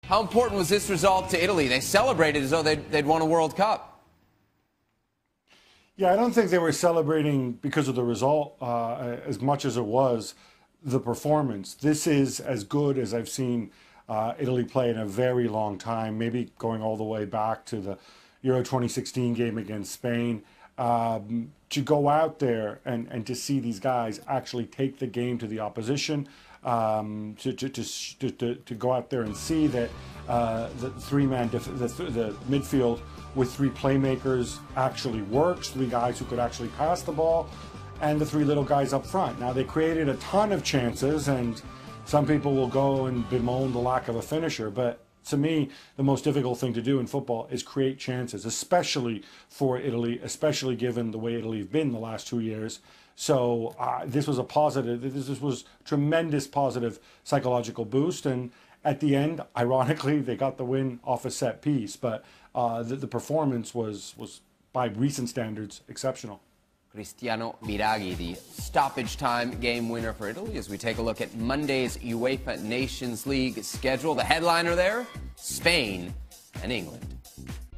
How important was this result to Italy? They celebrated as though they'd won a World Cup. Yeah, I don't think they were celebrating because of the result as much as it was the performance. This is as good as I've seen Italy play in a very long time, maybe going all the way back to the Euro 2016 game against Spain. To go out there and to see these guys actually take the game to the opposition, to go out there and see that the three-man the midfield with three playmakers actually works, three guys who could actually pass the ball, and the three little guys up front. Now, they created a ton of chances, and some people will go and bemoan the lack of a finisher, but to me, the most difficult thing to do in football is create chances, especially for Italy, especially given the way Italy have been the last 2 years. So this was a positive, this was tremendous positive psychological boost. And at the end, ironically, they got the win off a set piece. But the performance was, by recent standards, exceptional. Cristiano Biraghi, the stoppage time game winner for Italy, as we take a look at Monday's UEFA Nations League schedule. The headliner there, Spain and England.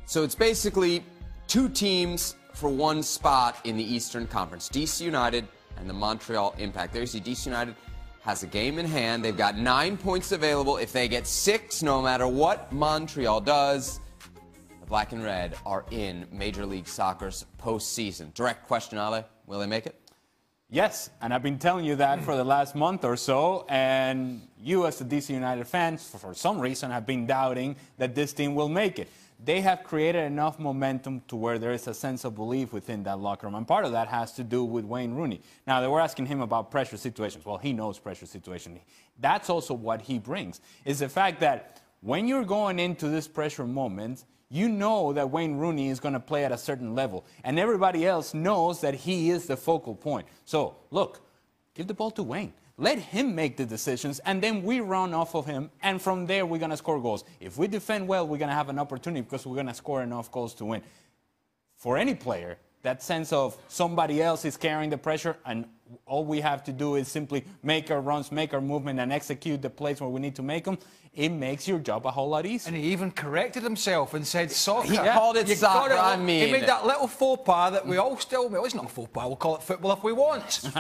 So it's basically two teams for one spot in the Eastern Conference, DC United and the Montreal Impact. There you see DC United has a game in hand. They've got 9 points available. If they get 6, no matter what Montreal does, Black and Red are in Major League Soccer's postseason. Direct question, Ale. Will they make it? Yes, and I've been telling you that for the last month or so, and you as the DC United fans, for some reason, have been doubting that this team will make it. They have created enough momentum to where there is a sense of belief within that locker room, and part of that has to do with Wayne Rooney. Now, they were asking him about pressure situations. Well, he knows pressure situations. That's also what he brings, is the fact that when you're going into this pressure moment, you know that Wayne Rooney is going to play at a certain level, and everybody else knows that he is the focal point. So, look, give the ball to Wayne. Let him make the decisions, and then we run off of him, and from there we're going to score goals. If we defend well, we're going to have an opportunity because we're going to score enough goals to win. For any player, that sense of somebody else is carrying the pressure, and all we have to do is simply make our runs, make our movement, and execute the plays where we need to make them, it makes your job a whole lot easier. And he even corrected himself and said soccer. He called it soccer, I mean. He made that little faux pas that we all still... Well, it's not a faux pas, we'll call it football if we want.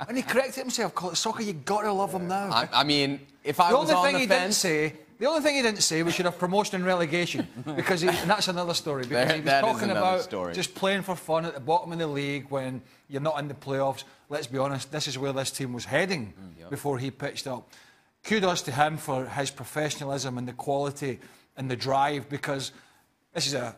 And he corrected himself, call it soccer, you've got to love him now. I mean, if I was on the fence... The only thing he didn't say, we should have promotion and relegation, because and that's another story. Because he was talking about just playing for fun at the bottom of the league when you're not in the playoffs. Let's be honest, this is where this team was heading before he pitched up. Kudos to him for his professionalism and the quality and the drive, because this is a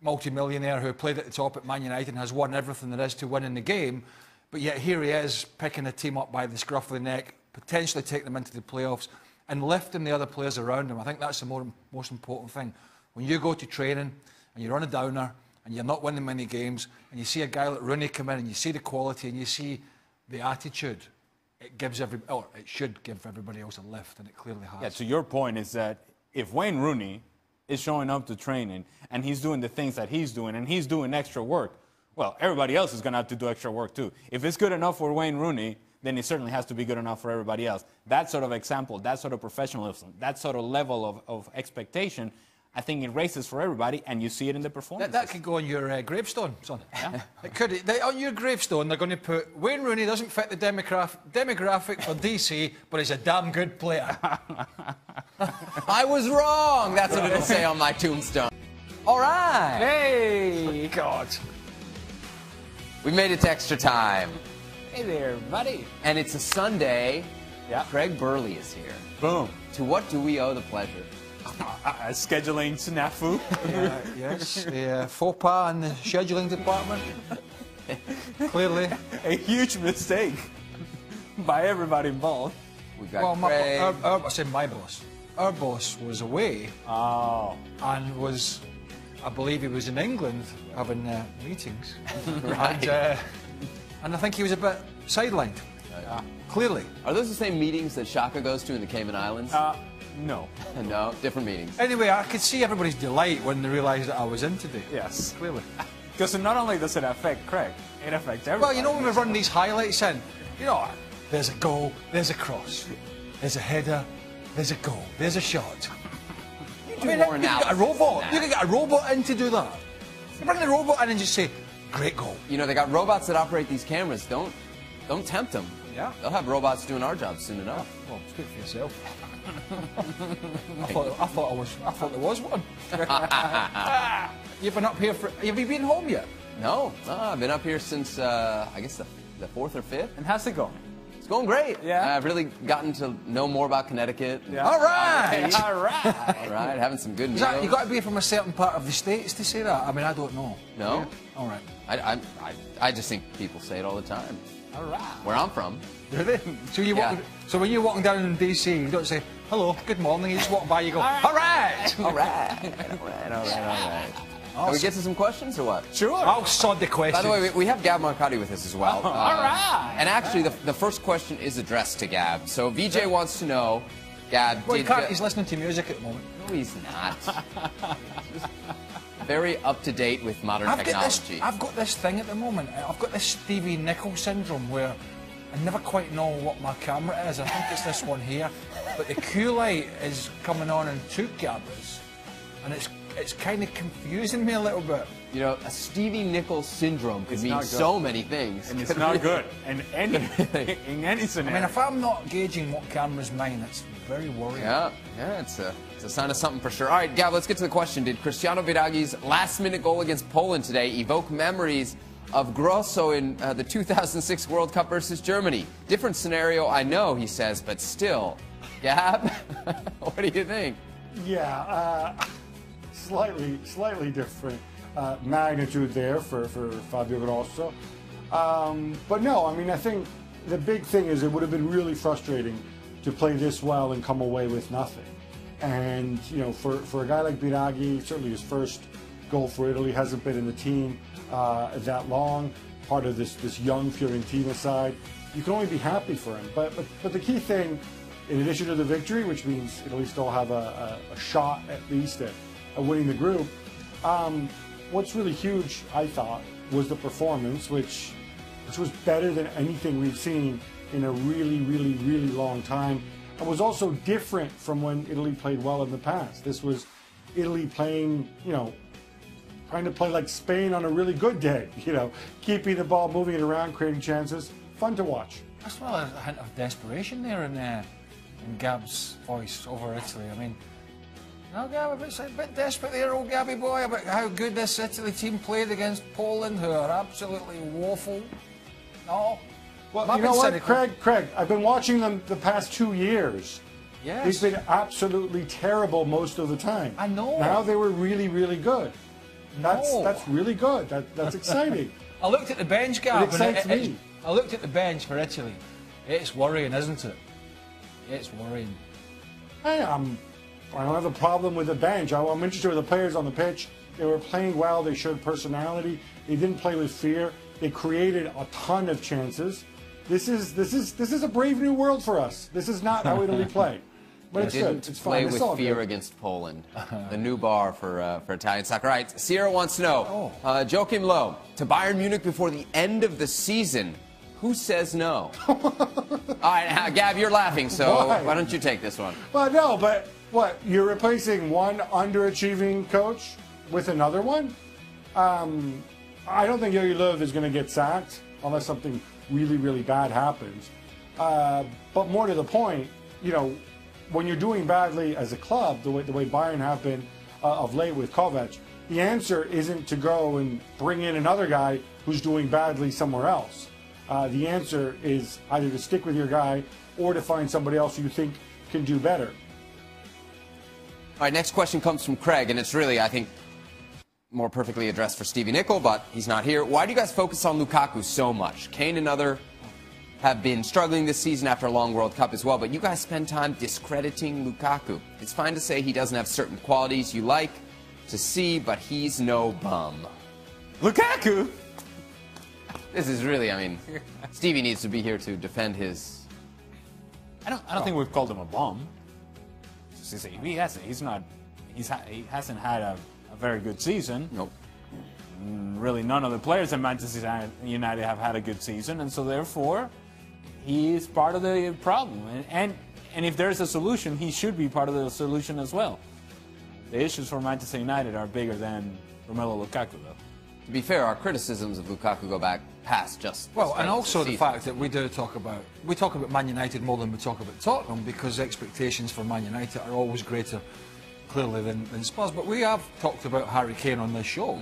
multi-millionaire who played at the top at Man United and has won everything there is to win in the game. But yet here he is, picking the team up by the scruff of the neck, potentially taking them into the playoffs, and lifting the other players around him. I think that's the most important thing. When you go to training and you're on a downer and you're not winning many games, and you see a guy like Rooney come in and you see the quality and you see the attitude, it gives it should give everybody else a lift, and it clearly has. Yeah, to your point is that if Wayne Rooney is showing up to training and he's doing the things that he's doing and he's doing extra work, well, everybody else is going to have to do extra work too. If it's good enough for Wayne Rooney, then it certainly has to be good enough for everybody else. That sort of example, that sort of professionalism, that sort of level of expectation, I think it raises for everybody, and you see it in the performance. That could go on your gravestone, son. Yeah. It could. On your gravestone, they're going to put, Wayne Rooney doesn't fit the demographic for DC, but he's a damn good player. I was wrong. That's what it'll say on my tombstone. All right. Hey. Oh, God. We made it to extra time. Hey there, buddy. And it's a Sunday. Yeah. Craig Burley is here. Boom. To what do we owe the pleasure? Scheduling snafu. Yes, the faux pas in the scheduling department. Clearly. A huge mistake by everybody involved. We've got Craig. I said my boss. Our boss was away. Oh. And was, I believe he was in England having meetings. Right. And I think he was a bit sidelined. Clearly. Are those the same meetings that Shaka goes to in the Cayman Islands? No. No, different meetings. Anyway, I could see everybody's delight when they realised that I was in today. Yes. Clearly. Because not only does it affect Craig, it affects everybody. Well, you know when we run these highlights in, you know, there's a goal, there's a cross, there's a header, there's a goal, there's a shot. You do more you can get a robot. You can get a robot in to do that. You bring the robot in and just say, great goal. You know, they got robots that operate these cameras. Don't tempt them. Yeah. They'll have robots doing our jobs soon enough. Well, speak for yourself. I thought there was one. You've been up here have you been home yet? No, I've been up here since, I guess, the 4th or 5th. And how's it going? It's going great. Yeah. I've really gotten to know more about Connecticut. Yeah. All right. All right. All right, having some good meals. You got to be from a certain part of the States to say that? I mean, I don't know. No? Yeah. All right. I just think people say it all the time. All right. Where I'm from. Do they? So when you're walking down in DC, you don't say, hello, good morning, you just walk by, you go, all right. All right. All right. Can we get to some questions or what? Sure. I'll sod the question. By the way, we have Gab Marcotti with us as well. All right. And actually, the first question is addressed to Gab. So VJ wants to know, Gab, Well, he's listening to music at the moment. No, he's not. He's very up to date with modern technology. I've got this thing at the moment. I've got this Stevie Nicks syndrome where I never quite know what my camera is. I think it's this one here. But the Q light is coming on in 2 cameras. And it's kind of confusing me a little bit. You know, a Stevie Nicks syndrome could mean so many things. And it's not good in any scenario. I mean, if I'm not gauging what camera's mine, it's very worrying. Yeah, it's a sign of something for sure. All right, Gab, let's get to the question. Did Cristiano Viragi's last-minute goal against Poland today evoke memories of Grosso in the 2006 World Cup versus Germany? Different scenario, I know, he says, but still. Gab, what do you think? Yeah, slightly different magnitude there for Fabio Grosso. But no, I mean, I think the big thing is it would have been really frustrating to play this well and come away with nothing. And, you know, for a guy like Biraghi, certainly his first goal for Italy, hasn't been in the team that long, part of this young Fiorentina side. You can only be happy for him. But the key thing, in addition to the victory, which means Italy still have a shot at least at winning the group, what's really huge, I thought, was the performance, which was better than anything we've seen in a really, really, really long time. It was also different from when Italy played well in the past. This was Italy playing, you know, trying to play like Spain on a really good day, you know, keeping the ball, moving it around, creating chances. Fun to watch. I smell a hint of desperation there in Gab's voice over Italy. I mean, no, Gab, a bit desperate there, old Gabby boy, about how good this Italy team played against Poland, who are absolutely woeful. No. Well, you know what, Craig, I've been watching them the past 2 years. Yes. They've been absolutely terrible most of the time. I know. Now they were really, really good. That's really good. That's exciting. I looked at the bench, Gab. It excites me. I looked at the bench for Italy. It's worrying, isn't it? It's worrying. Hey, I don't have a problem with the bench. I'm interested with the players on the pitch. They were playing well. They showed personality. They didn't play with fear. They created a ton of chances. This is a brave new world for us. This is not how Italy play. But it's good. It's play fun. with fear against Poland. The new bar for Italian soccer. All right, Sierra wants to know, Joachim Low, to Bayern Munich before the end of the season. Who says no? All right, Gab, you're laughing, so why don't you take this one? Well, no, but what? You're replacing one underachieving coach with another one? I don't think Jogi Löw is going to get sacked unless something really, really bad happens. But more to the point, you know, when you're doing badly as a club, the way Bayern have been of late with Kovac, the answer isn't to go and bring in another guy who's doing badly somewhere else. The answer is either to stick with your guy or to find somebody else who you think can do better. All right, next question comes from Craig, and it's really, I think, more perfectly addressed for Stevie Nicks, but he's not here. Why do you guys focus on Lukaku so much? Kane and other have been struggling this season after a long World Cup as well, but you guys spend time discrediting Lukaku. It's fine to say he doesn't have certain qualities you like to see, but he's no bum. Lukaku? This is really, I mean, Stevie needs to be here to defend his... I don't think we've called him a bum. He hasn't. He hasn't had a very good season. Nope. Really, none of the players at Manchester United have had a good season, and so therefore, he is part of the problem. And And if there's a solution, he should be part of the solution as well. The issues for Manchester United are bigger than Romelu Lukaku, though. To be fair, our criticisms of Lukaku go back past just well, and also the fact that we talk about Man United more than we talk about Tottenham, because expectations for Man United are always greater, clearly, than Spurs. But we have talked about Harry Kane on this show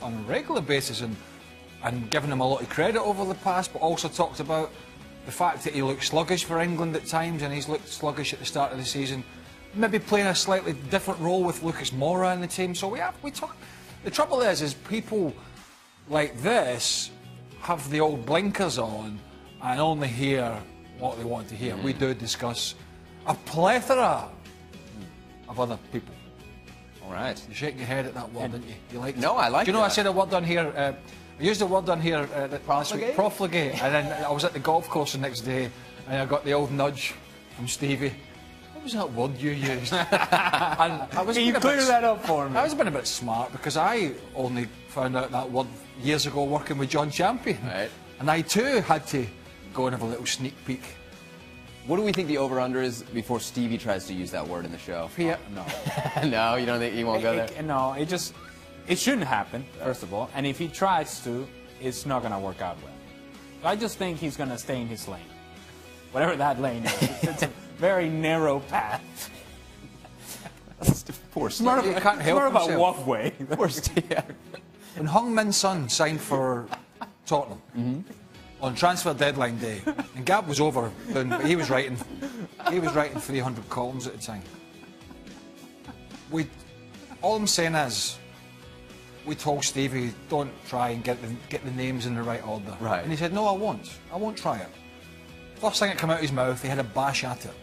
on a regular basis and given him a lot of credit over the past, but also talked about the fact that he looked sluggish for England at times, and he's looked sluggish at the start of the season, maybe playing a slightly different role with Lucas Moura in the team. So we talk. The trouble is people like this have the old blinkers on and only hear what they want to hear. We do discuss a plethora of other people. All right. You shake your head at that word, didn't you? You like? No, I like. Do you know that. I said a word on here? I used a word on here last week, profligate, and then I was at the golf course the next day, and I got the old nudge from Stevie. What was that word you used? And I was Can you clear that up for me? I was being a bit smart because I only found out that word years ago working with John Champion. Right. And I too had to go and have a little sneak peek. What do we think the over-under is before Stevie tries to use that word in the show? No. No, you don't think he won't go there? No, it shouldn't happen, first of all. And if he tries to, it's not going to work out well. So I just think he's going to stay in his lane. Whatever that lane is. It's a very narrow path. Poor Stevie. You can't help more about himself. walkway. Poor Stevie. When Heung-min Son signed for Tottenham on transfer deadline day, and Gab was over, but he was writing 300 columns at the time. All I'm saying is, we told Stevie, don't try and get the names in the right order. Right. And he said, no, I won't. I won't try it. First thing that came out of his mouth, he had a bash at it.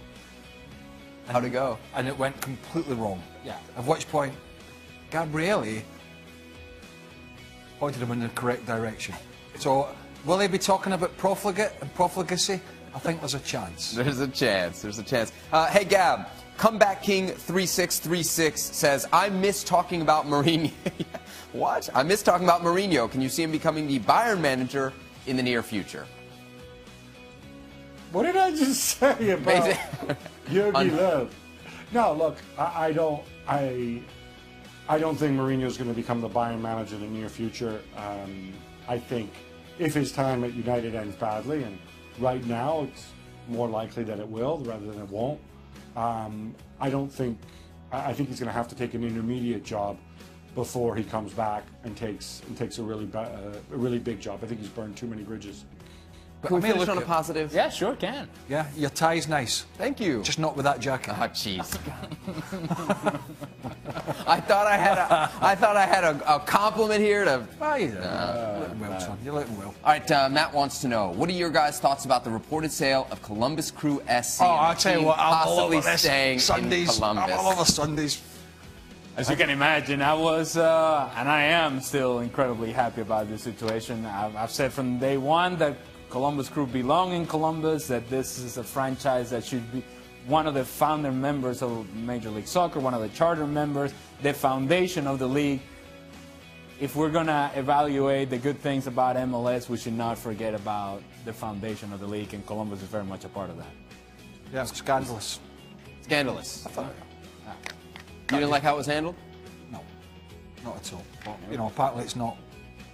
How'd it go? And it went completely wrong. Yeah. At which point, Gabrielli pointed him in the correct direction. So, will they be talking about profligate and profligacy? I think there's a chance. There's a chance. There's a chance. Hey, Gab, Comeback King 3636 says, I miss talking about Mourinho. What? I miss talking about Mourinho. Can you see him becoming the Bayern manager in the near future? What did I just say about Jurgen Löw? No, look, I don't think Mourinho's going to become the Bayern manager in the near future. I think if his time at United ends badly, and right now it's more likely that it will rather than it won't. I think he's going to have to take an intermediate job before he comes back and takes a really big job. I think he's burned too many bridges. Can we finish on a positive? Yeah, sure can. Yeah, your tie's nice. Thank you. Just not with that jacket. Oh, jeez. I thought I had a compliment here to. Oh, you're looking well, son. You're looking well. All right, Matt wants to know, what are your guys' thoughts about the reported sale of Columbus Crew SC? Oh, I'll tell you what, I'm all possibly over this. staying Sundays, in Columbus. I'm all over Sundays. As you can imagine, I was, and I am still incredibly happy about this situation. I've said from day one that Columbus Crew belong in Columbus, that this is a franchise that should be one of the founder members of Major League Soccer, one of the charter members, the foundation of the league. If we're going to evaluate the good things about MLS, we should not forget about the foundation of the league, and Columbus is very much a part of that. Yeah, it's scandalous. Scandalous. I thought, You didn't like how it was handled? no, not at all. But, apparently it's not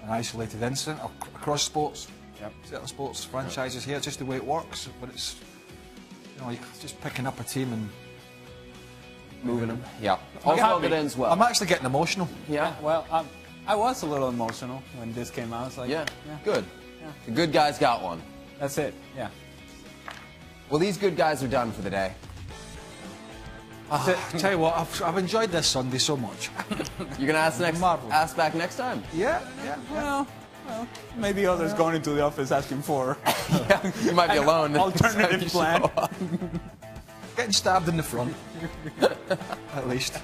an isolated incident across sports. Yep. Certain sports franchises here, it's just the way it works. But it's, you're just picking up a team and Moving them. Yeah. Also, it ends well. I'm actually getting emotional. Yeah. Well, I was a little emotional when this came out. It's like, Yeah. Good. Yeah. The good guys got one. That's it. Yeah. Well, these good guys are done for the day. Tell you what, I've enjoyed this Sunday so much. You're gonna ask back next time. Yeah. Well, maybe others going into the office asking for Yeah, you might be alone. the next time alternative you plan. show up. Getting stabbed in the front, at least.